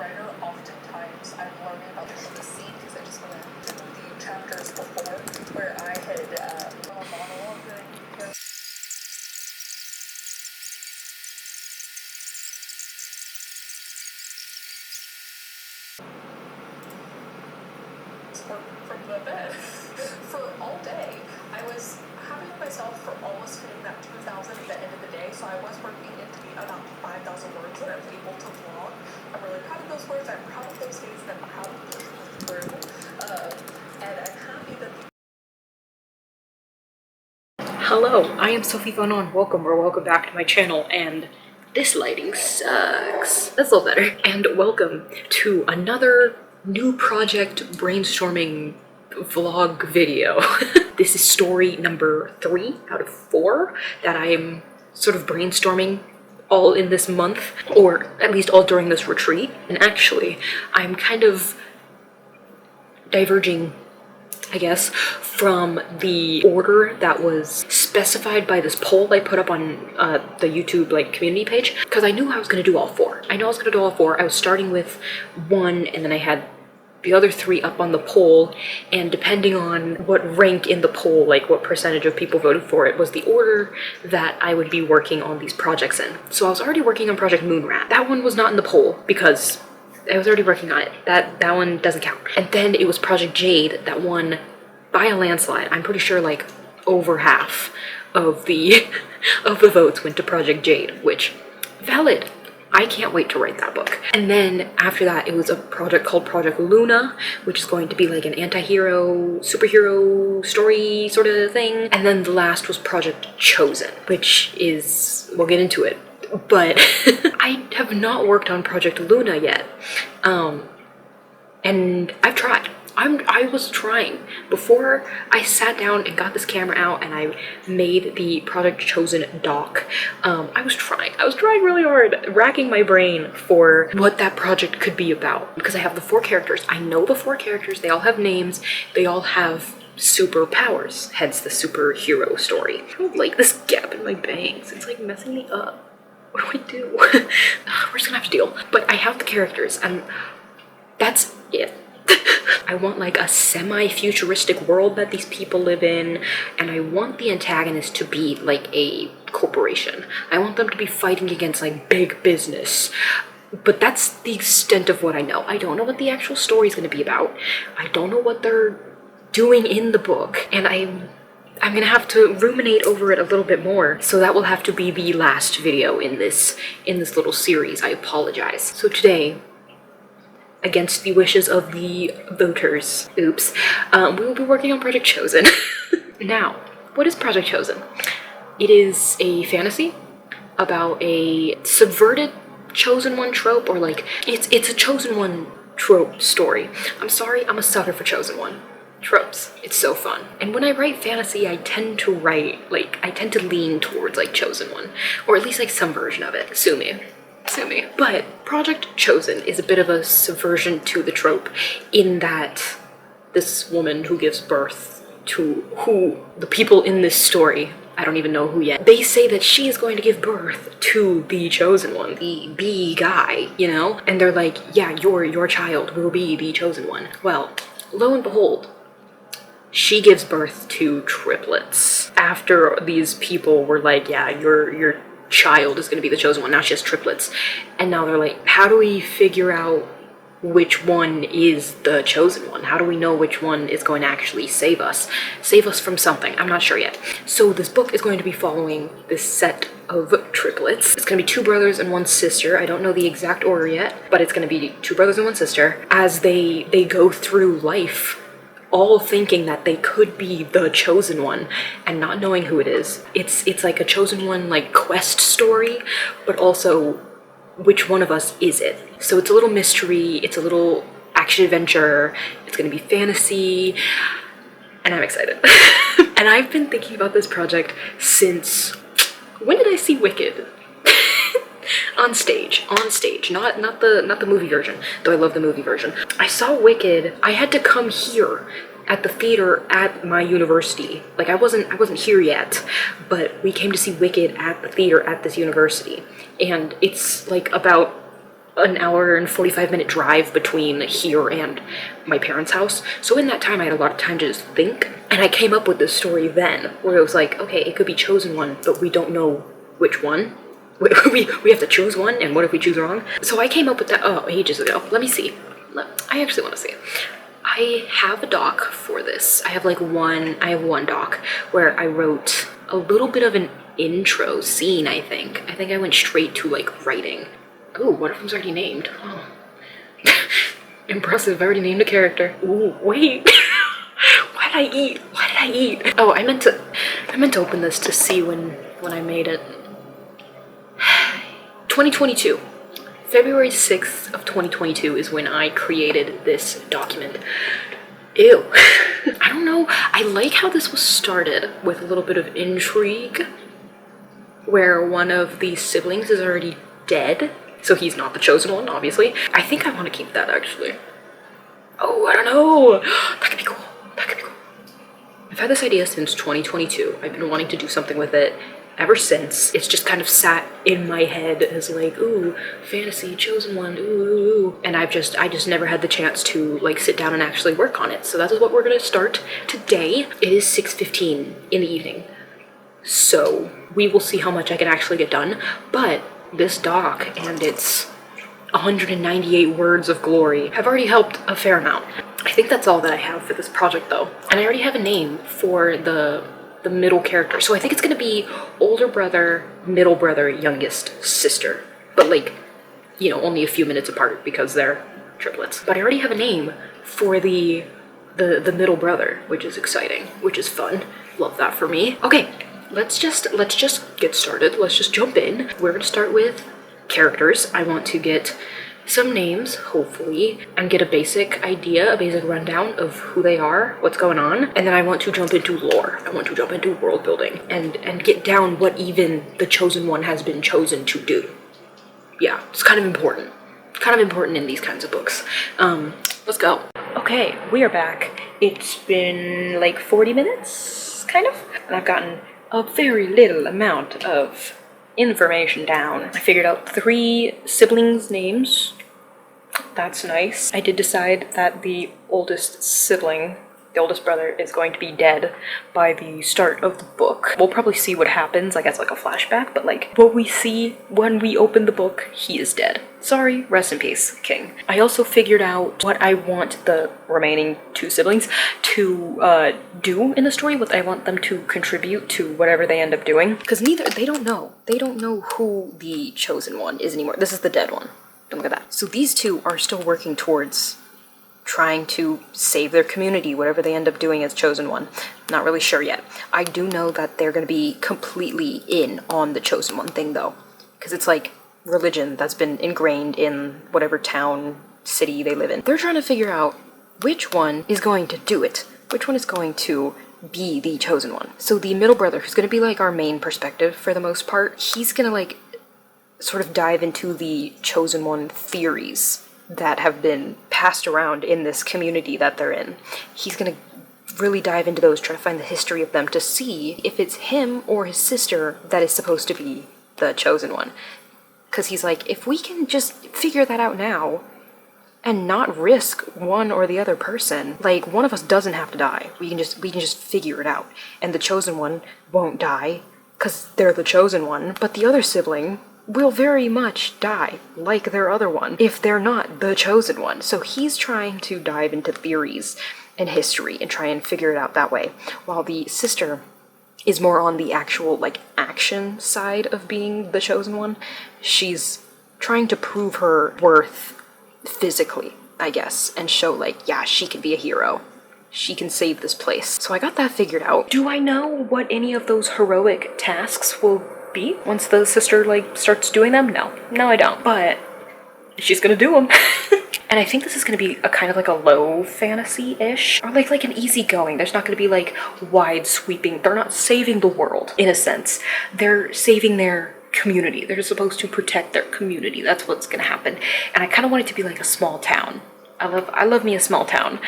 writer, oftentimes I'm learning about the scene because I just went to the chapters before where I had a monologue that from the bed for all day. I was happy with myself for almost hitting that 2,000 at the end of the day, so I was working into about 5,000 words that I was able to vlog. I'm really proud of those words, I'm proud of those days, and I'm proud of this through. And I'm happy that Hello, I am Sophie and welcome back to my channel, and this lighting sucks. That's a little better. And welcome to another new project brainstorming vlog video. This is story number 3 out of 4 that I am sort of brainstorming all in this month, or at least all during this retreat. And actually, I'm kind of diverging, I guess, from the order that was specified by this poll I put up on the YouTube community page, because I knew I was going to do all 4. I was starting with 1, and then I had the other 3 up on the poll, and depending on what rank in the poll, what percentage of people voted for it, was the order that I would be working on these projects in. So I was already working on Project Moonrat. That one was not in the poll because I was already working on it. That one doesn't count. And then it was Project Jade that won by a landslide. I'm pretty sure over half of the votes went to Project Jade, which, valid. I can't wait to write that book. And then after that, it was a project called Project Luna, which is going to be an anti-hero, superhero story sort of thing. And then the last was Project Chosen, which is, we'll get into it. But I have not worked on Project Luna yet. And I've tried. I was trying. Before I sat down and got this camera out and I made the Project Chosen doc, I was trying really hard, racking my brain for what that project could be about. Because I have the 4 characters. I know the 4 characters, they all have names, they all have superpowers, hence the superhero story. I don't like this gap in my bangs, it's messing me up. What do I do? We're just gonna have to deal. But I have the characters, and that's it. I want a semi-futuristic world that these people live in, and I want the antagonist to be a corporation. I want them to be fighting against big business. But that's the extent of what I know. I don't know what the actual story is going to be about. I don't know what they're doing in the book, and I'm gonna have to ruminate over it a little bit more. So that will have to be the last video in this little series. I apologize. So today, against the wishes of the voters, we will be working on Project Chosen. Now, what is Project Chosen? It is a fantasy about a subverted chosen one trope, or it's a chosen one trope story. I'm sorry, I'm a sucker for chosen one tropes. It's so fun. And when I write fantasy, I tend to lean towards chosen one, or at least some version of it. Sue me. But Project Chosen is a bit of a subversion to the trope, in that this woman who gives birth to the people in this story, I don't even know who yet, they say that she is going to give birth to the chosen one, the B guy, and they're yeah, your child will be the chosen one. Well, lo and behold, she gives birth to triplets. After these people were yeah, your child is going to be the chosen one. Now she has triplets. And now they're how do we figure out which one is the chosen one? How do we know which one is going to actually save us from something? I'm not sure yet. So this book is going to be following this set of triplets. It's going to be 2 brothers and 1 sister. I don't know the exact order yet, but it's going to be 2 brothers and 1 sister as they go through life, all thinking that they could be the chosen one and not knowing who it is. It's a chosen one quest story, but also which one of us is it? So it's a little mystery, it's a little action adventure, it's gonna be fantasy, and I'm excited. And I've been thinking about this project since, when did I see Wicked? on stage, not the movie version, though I love the movie version. I saw Wicked. I had to come here at the theater at my university. I wasn't here yet, but we came to see Wicked at the theater at this university, and it's about an hour and 45-minute drive between here and my parents' house. So in that time, I had a lot of time to just think. And I came up with this story then, where it was like, okay, it could be chosen one, but we don't know which one. We have to choose one, and what if we choose wrong? So I came up with that, oh, ages ago. Let me see. I actually want to see. I have a doc for this. I have one doc where I wrote a little bit of an intro scene, I think. I think I went straight to like writing. Oh, one of them's already named. Oh. Impressive, I already named a character. Ooh, wait. Why did I eat? Oh, I meant to open this to see when I made it. 2022. February 6th of 2022 is when I created this document. Ew. I don't know. I like how this was started with a little bit of intrigue, where one of the siblings is already dead, so he's not the chosen one, obviously. I think I want to keep that, actually. Oh, I don't know. That could be cool. That could be cool. I've had this idea since 2022. I've been wanting to do something with it ever since. It's just kind of sat in my head as like, ooh, fantasy, chosen one, ooh. And I just never had the chance to like sit down and actually work on it. So that is what we're gonna start today. It is 6:15 in the evening. So we will see how much I can actually get done. But this doc and its 198 words of glory have already helped a fair amount. I think that's all that I have for this project though. And I already have a name for the middle character. So I think it's gonna be older brother, middle brother, youngest sister. But like, you know, only a few minutes apart because they're triplets. But I already have a name for the middle brother, which is exciting, which is fun. Love that for me. Okay, let's just get started. Let's just jump in. We're gonna start with characters. I want to get some names, hopefully, and get a basic idea, a basic rundown of who they are, what's going on, and then I want to jump into lore. I want to jump into world building and get down what even the chosen one has been chosen to do. Yeah, it's kind of important. Kind of important in these kinds of books. Let's go. Okay, we are back. It's been like 40 minutes, kind of, and I've gotten a very little amount of information down. I figured out 3 siblings' names. That's nice. I did decide that the oldest sibling, the oldest brother, is going to be dead by the start of the book. We'll probably see what happens, I guess like a flashback, but like what we see when we open the book, he is dead. Sorry, rest in peace, King. I also figured out what I want the remaining 2 siblings to do in the story, what I want them to contribute to whatever they end up doing. Because they don't know who the chosen one is anymore. This is the dead one. Look at that. So these 2 are still working towards trying to save their community, whatever they end up doing as chosen one. Not really sure yet. I do know that they're going to be completely in on the chosen one thing though, because it's like religion that's been ingrained in whatever town, city they live in. They're trying to figure out which one is going to do it, which one is going to be the chosen one. So the middle brother, who's going to be like our main perspective for the most part, he's going to like sort of dive into the chosen one theories that have been passed around in this community that they're in. He's gonna really dive into those, try to find the history of them to see if it's him or his sister that is supposed to be the chosen one. Because he's like, if we can just figure that out now and not risk one or the other person, like one of us doesn't have to die. We can just figure it out. And the chosen one won't die because they're the chosen one, but the other sibling will very much die, like their other one, if they're not the chosen one. So he's trying to dive into theories and history and try and figure it out that way, while the sister is more on the actual, like, action side of being the chosen one. She's trying to prove her worth physically, I guess, and show, like, yeah, she can be a hero. She can save this place. So I got that figured out. Do I know what any of those heroic tasks will be once the sister like starts doing them? No, I don't, but she's gonna do them. And I think this is gonna be a kind of like a low fantasy-ish, or like an easygoing. There's not gonna be like wide sweeping. They're not saving the world in a sense. They're saving their community. They're supposed to protect their community. That's what's gonna happen. And I kind of want it to be like a small town. I love me a small town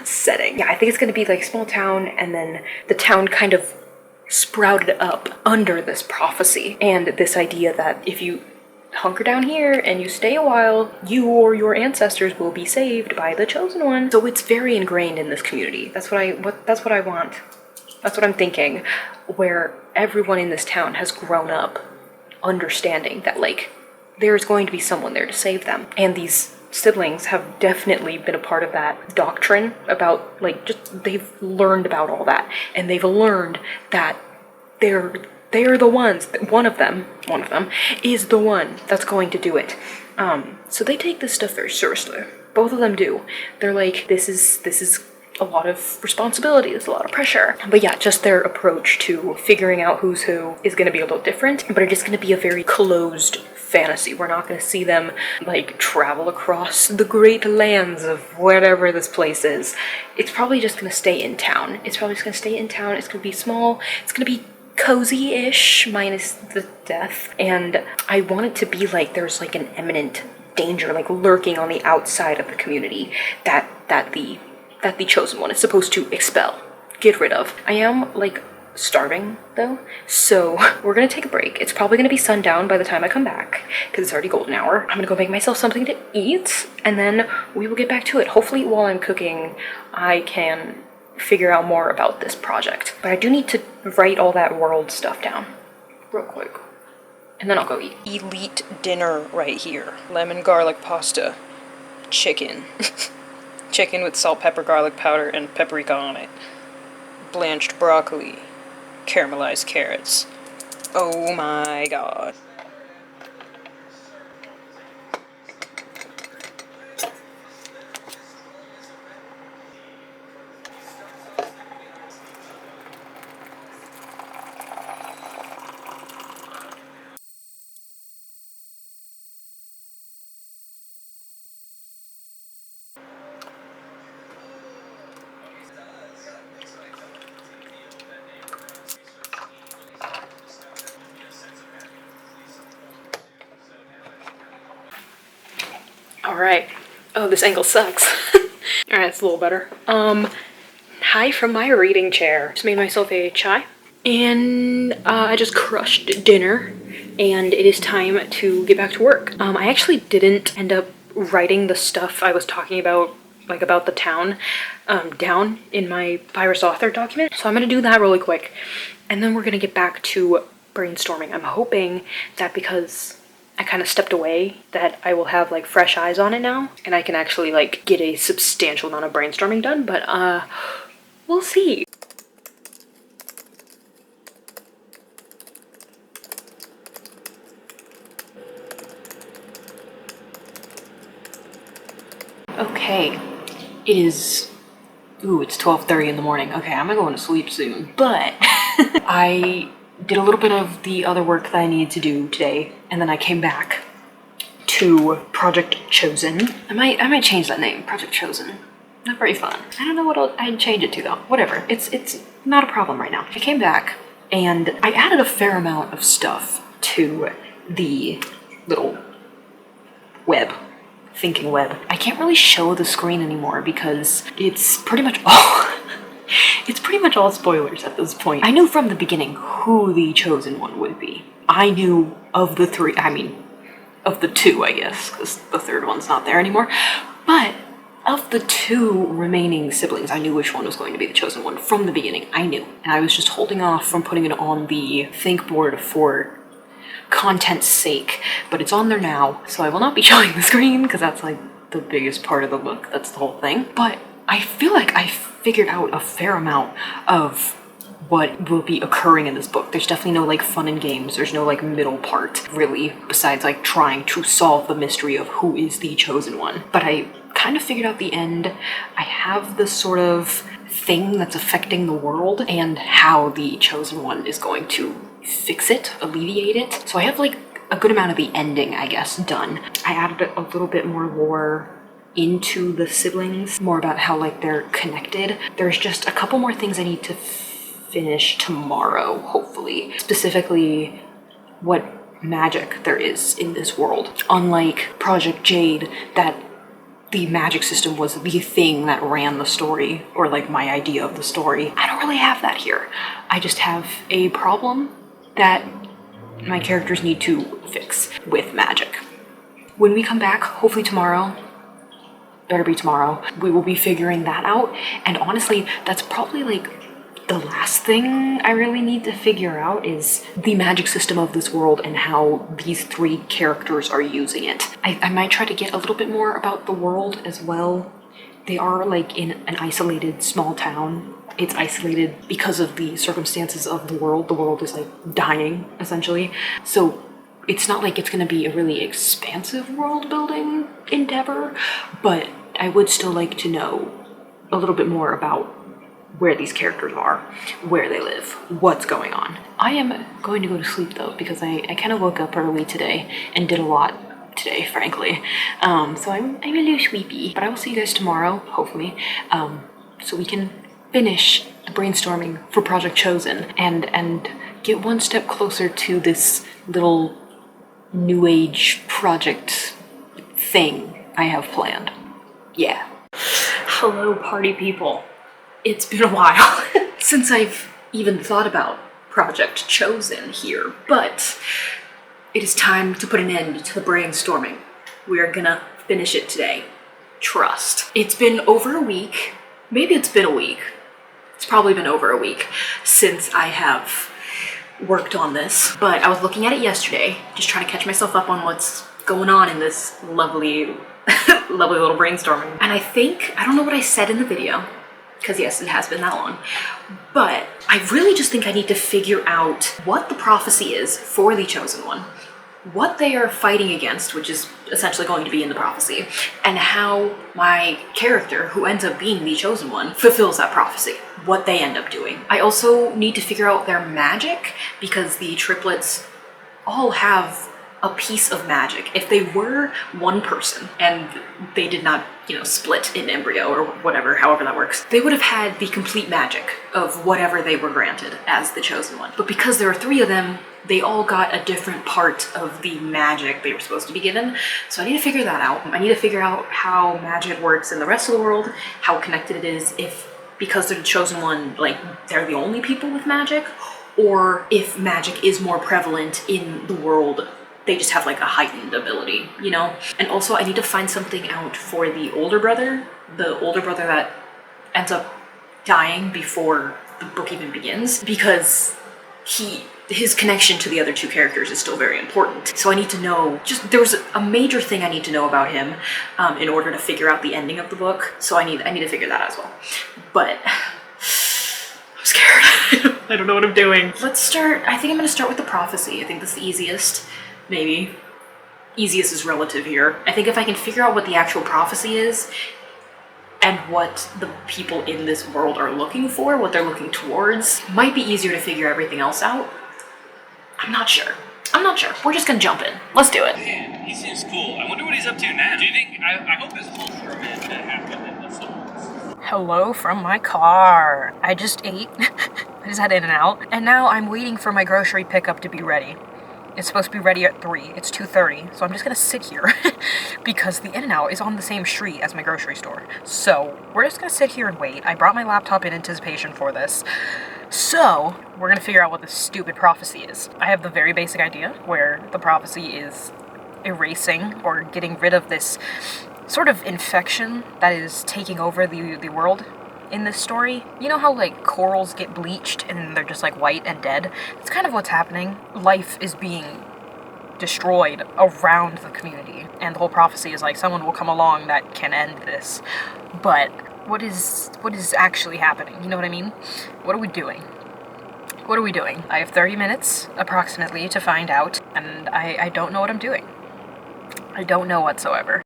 setting. Yeah, I think it's gonna be like small town, and then the town kind of sprouted up under this prophecy and this idea that if you hunker down here and you stay a while, you or your ancestors will be saved by the chosen one. So it's very ingrained in this community. That's what I want. That's what I'm thinking, where everyone in this town has grown up understanding that like there's going to be someone there to save them. And these siblings have definitely been a part of that doctrine about like just they've learned about all that, and they've learned that they're the ones, one of them is the one that's going to do it. So they take this stuff very seriously. Both of them do. They're like, this is a lot of responsibility, there's a lot of pressure. But yeah, just their approach to figuring out who's who is gonna be a little different, but it is gonna be a very closed fantasy. We're not gonna see them like travel across the great lands of whatever this place is. It's probably just gonna stay in town. It's probably just gonna stay in town. It's gonna be small. It's gonna be cozy-ish, minus the death. And I want it to be like there's like an imminent danger like lurking on the outside of the community that the chosen one is supposed to expel, get rid of. I am like starving though, so we're gonna take a break. It's probably gonna be sundown by the time I come back because it's already golden hour. I'm gonna go make myself something to eat and then we will get back to it. Hopefully while I'm cooking I can figure out more about this project, but I do need to write all that world stuff down real quick and then I'll go eat. Elite dinner right here. Lemon garlic pasta, chicken. Chicken with salt, pepper, garlic powder, and paprika on it. Blanched broccoli. Caramelized carrots. Oh my god. Alright. Oh, this angle sucks. Alright, it's a little better. Hi from my reading chair. Just made myself a chai. And I just crushed dinner. And it is time to get back to work. I actually didn't end up writing the stuff I was talking about, like about the town, down in my Virus Author document. So I'm gonna do that really quick. And then we're gonna get back to brainstorming. I'm hoping that because I kind of stepped away that I will have like fresh eyes on it now and I can actually like get a substantial amount of brainstorming done, but we'll see. Okay, it is, it's 12:30 in the morning. Okay, I'm going to sleep soon, but I did a little bit of the other work that I needed to do today, and then I came back to Project Chosen. I might change that name, Project Chosen. Not very fun. I don't know what I'd change it to though. Whatever, it's not a problem right now. I came back and I added a fair amount of stuff to the little web, thinking web. I can't really show the screen anymore because it's pretty much all it's pretty much all spoilers at this point. I knew from the beginning who the chosen one would be. I knew of the three, I mean, of the two, I guess, because the third one's not there anymore. But of the two remaining siblings, I knew which one was going to be the chosen one from the beginning. I knew. And I was just holding off from putting it on the think board for content's sake. But it's on there now, so I will not be showing the screen because that's like the biggest part of the book. That's the whole thing. But I feel like I figured out a fair amount of what will be occurring in this book. There's definitely no like fun and games. There's no like middle part really, besides like trying to solve the mystery of who is the chosen one. But I kind of figured out the end. I have this sort of thing that's affecting the world and how the chosen one is going to fix it, alleviate it. So I have like a good amount of the ending, I guess, done. I added a little bit more lore into the siblings, more about how like they're connected. There's just a couple more things I need to finish tomorrow, hopefully. Specifically, what magic there is in this world. Unlike Project Jade, that the magic system was the thing that ran the story, or like my idea of the story. I don't really have that here. I just have a problem that my characters need to fix with magic. When we come back, hopefully tomorrow, better be tomorrow, we will be figuring that out. And honestly, that's probably like the last thing I really need to figure out is the magic system of this world and how these three characters are using it. I might try to get a little bit more about the world as well. They are like in an isolated small town. It's isolated because of the circumstances of the world. The world is like dying, essentially. So it's not like it's going to be a really expansive world building endeavor, but I would still like to know a little bit more about where these characters are, where they live, what's going on. I am going to go to sleep though, because I kind of woke up early today and did a lot today, frankly. So I'm a little sleepy, but I will see you guys tomorrow, hopefully, so we can finish the brainstorming for Project Chosen and get one step closer to this little new age project thing I have planned. Yeah. Hello, party people. It's been a while since I've even thought about Project Chosen here, but it is time to put an end to the brainstorming. We are gonna finish it today. Trust. It's been over a week. Maybe it's been a week. It's probably been over a week since I have worked on this, but I was looking at it yesterday, just trying to catch myself up on what's going on in this lovely, lovely little brainstorming. And I don't know what I said in the video, because yes, it has been that long, but I really just think I need to figure out what the prophecy is for the Chosen One, what they are fighting against, which is essentially going to be in the prophecy, and how my character, who ends up being the Chosen One, fulfills that prophecy, what they end up doing. I also need to figure out their magic, because the triplets all have a piece of magic. If they were one person and they did not, split in embryo or whatever, however that works, they would have had the complete magic of whatever they were granted as the Chosen One. But because there are three of them, they all got a different part of the magic they were supposed to be given. So I need to figure that out. I need to figure out how magic works in the rest of the world, how connected it is, if because they're the Chosen One, like they're the only people with magic, or if magic is more prevalent in the world, they just have like a heightened ability, And also I need to find something out for the older brother that ends up dying before the book even begins, because his connection to the other two characters is still very important. So I need to know, there's a major thing I need to know about him in order to figure out the ending of the book. So I need to figure that out as well. But I'm scared. I don't know what I'm doing. Let's start. I think I'm going to start with the prophecy. I think that's the easiest. Maybe. Easiest is relative here. I think if I can figure out what the actual prophecy is and what the people in this world are looking for, what they're looking towards, might be easier to figure everything else out. I'm not sure. We're just gonna jump in. Let's do it. Man, he seems cool. I wonder what he's up to now. Do you think, I hope his whole ferment that happened in the songs. Hello from my car. I just ate. I just had In-N-Out. And now I'm waiting for my grocery pickup to be ready. It's supposed to be ready at 3. It's 2:30, so I'm just gonna sit here because the In-N-Out is on the same street as my grocery store. So we're just gonna sit here and wait. I brought my laptop in anticipation for this. So we're gonna figure out what this stupid prophecy is. I have the very basic idea where the prophecy is erasing or getting rid of this sort of infection that is taking over the world in this story. You know how like corals get bleached and they're just like white and dead? It's kind of what's happening. Life is being destroyed around the community, and the whole prophecy is like someone will come along that can end this. But what is actually happening? You know what I mean? What are we doing? I have 30 minutes approximately to find out, and I don't know what I'm doing. I don't know whatsoever.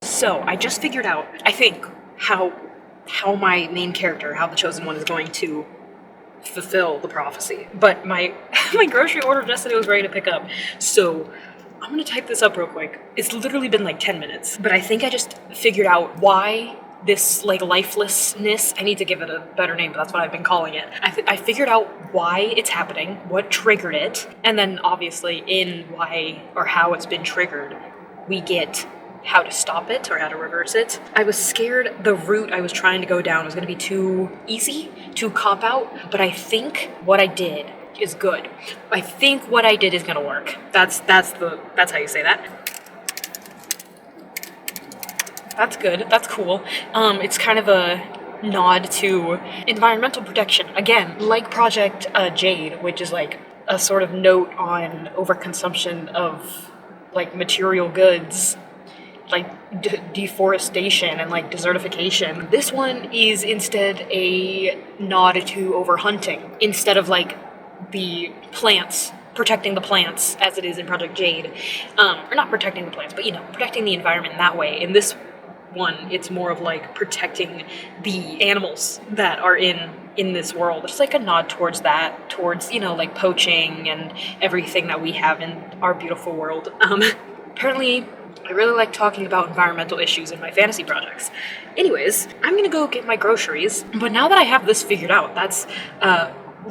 So I just figured out, I think, how my main character, how the Chosen One is going to fulfill the prophecy. But my grocery order yesterday was ready to pick up, so I'm gonna type this up real quick. It's literally been like 10 minutes, but I think I just figured out why this like lifelessness, I need to give it a better name, but that's what I've been calling it. I figured out why it's happening, what triggered it, and then obviously in why or how it's been triggered, we get how to stop it or how to reverse it. I was scared the route I was trying to go down was gonna be too easy, too cop out, but I think what I did is good. I think what I did is gonna work. That's how you say that. That's good. That's cool. It's kind of a nod to environmental protection. Again, like Project Jade, which is like a sort of note on overconsumption of like material goods, like deforestation and like desertification. This one is instead a nod to overhunting instead of like the plants, protecting the plants as it is in Project Jade, or not protecting the plants, but you know, protecting the environment in that way. In this one, it's more of like protecting the animals that are in this world. It's like a nod towards that, towards, you know, like poaching and everything that we have in our beautiful world. Apparently I really like talking about environmental issues in my fantasy projects. Anyways, I'm gonna go get my groceries, but now that I have this figured out, that's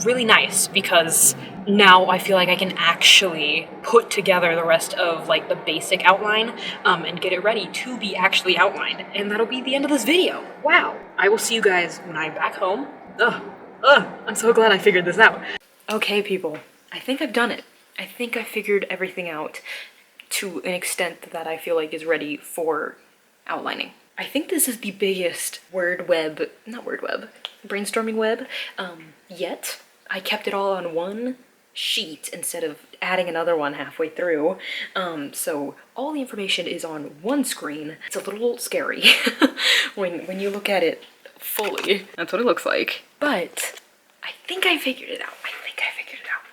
really nice because now I feel like I can actually put together the rest of like the basic outline and get it ready to be actually outlined. And that'll be the end of this video. Wow. I will see you guys when I'm back home. I'm so glad I figured this out. Okay, people, I think I've done it. I think I figured everything out to an extent that I feel like is ready for outlining. I think this is the biggest brainstorming web yet. I kept it all on one sheet instead of adding another one halfway through. So all the information is on one screen. It's a little scary when you look at it fully. That's what it looks like. But I think I figured it out.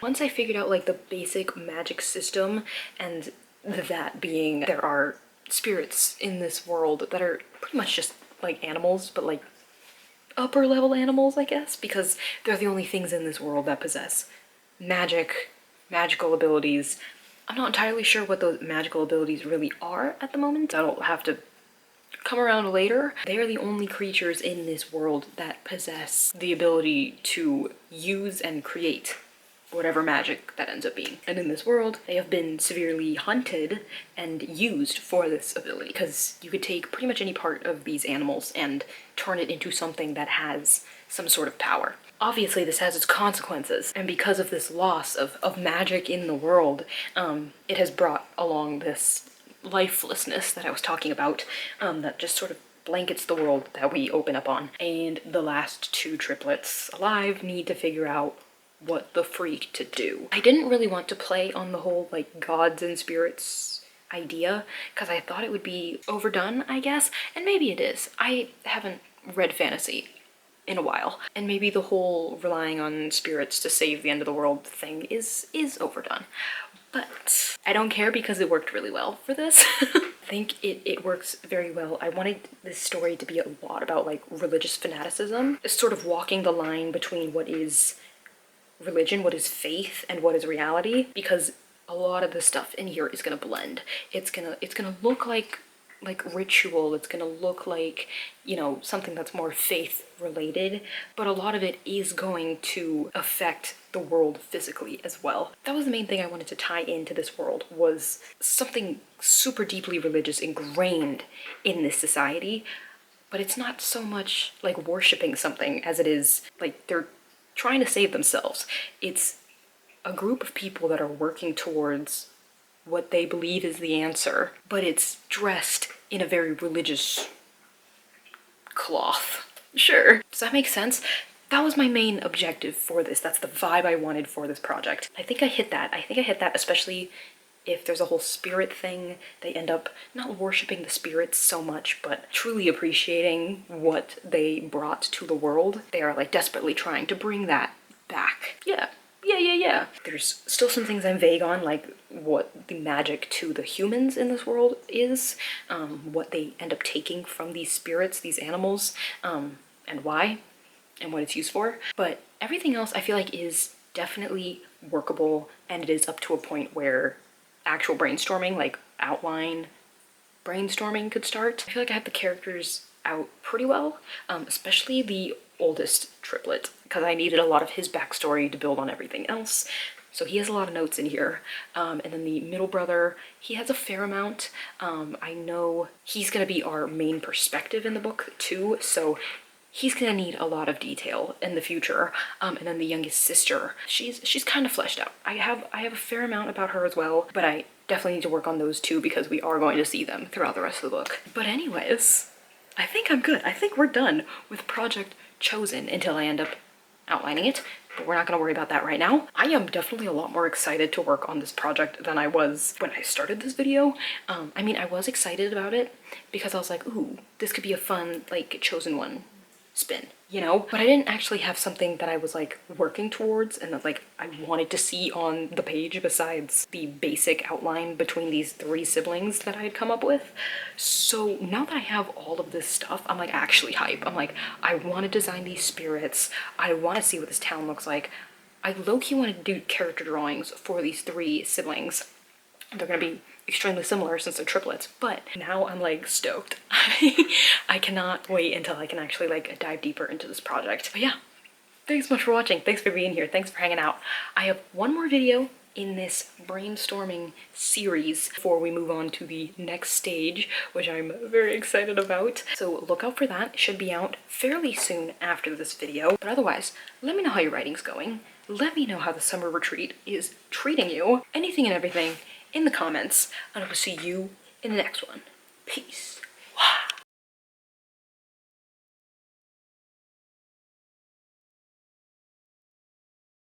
Once I figured out like the basic magic system, and that being there are spirits in this world that are pretty much just like animals, but like upper level animals, I guess, because they're the only things in this world that possess magical abilities. I'm not entirely sure what those magical abilities really are at the moment. That'll have to come around later. They are the only creatures in this world that possess the ability to use and create whatever magic that ends up being. And in this world, they have been severely hunted and used for this ability, because you could take pretty much any part of these animals and turn it into something that has some sort of power. Obviously, this has its consequences, and because of this loss of magic in the world, it has brought along this lifelessness that I was talking about, that just sort of blankets the world that we open up on. And the last two triplets alive need to figure out what the freak to do. I didn't really want to play on the whole like gods and spirits idea because I thought it would be overdone, I guess, and maybe it is. I haven't read fantasy in a while, and maybe the whole relying on spirits to save the end of the world thing is overdone. But I don't care because it worked really well for this. I think it works very well. I wanted this story to be a lot about like religious fanaticism, sort of walking the line between what is religion, what is faith, and what is reality, because a lot of the stuff in here is gonna blend. It's gonna look like ritual, it's gonna look like, you know, something that's more faith related, but a lot of it is going to affect the world physically as well. That was the main thing I wanted to tie into this world, was something super deeply religious ingrained in this society, but it's not so much like worshiping something as it is like they're trying to save themselves. It's a group of people that are working towards what they believe is the answer, but it's dressed in a very religious cloth. Sure. Does that make sense? That was my main objective for this. That's the vibe I wanted for this project. I think I hit that. Especially if there's a whole spirit thing. They end up not worshiping the spirits so much, but truly appreciating what they brought to the world. They are like desperately trying to bring that back. Yeah. There's still some things I'm vague on, like what the magic to the humans in this world is, what they end up taking from these spirits, these animals, and why, and what it's used for. But everything else I feel like is definitely workable, and it is up to a point where actual brainstorming, like outline brainstorming, could start. I feel like I have the characters out pretty well, especially the oldest triplet, because I needed a lot of his backstory to build on everything else. So he has a lot of notes in here. And then the middle brother, he has a fair amount. I know he's gonna be our main perspective in the book too, so he's gonna need a lot of detail in the future. And then the youngest sister, she's kind of fleshed out. I have a fair amount about her as well, but I definitely need to work on those too because we are going to see them throughout the rest of the book. But anyways, I think I'm good. I think we're done with Project Chosen until I end up outlining it, but we're not gonna worry about that right now. I am definitely a lot more excited to work on this project than I was when I started this video. I mean, I was excited about it because I was like, ooh, this could be a fun, like, Chosen one spin, you know? But I didn't actually have something that I was like working towards and that like I wanted to see on the page besides the basic outline between these three siblings that I had come up with. So now that I have all of this stuff, I'm like actually hype. I'm like, I want to design these spirits. I want to see what this town looks like. I low-key want to do character drawings for these three siblings. They're gonna be extremely similar since they're triplets, but now I'm like stoked. I cannot wait until I can actually like dive deeper into this project. But yeah, thanks so much for watching. Thanks for being here. Thanks for hanging out. I have one more video in this brainstorming series before we move on to the next stage, which I'm very excited about. So look out for that. It should be out fairly soon after this video. But otherwise, let me know how your writing's going. Let me know how the summer retreat is treating you. Anything and everything in the comments, and I will see you in the next one. Peace.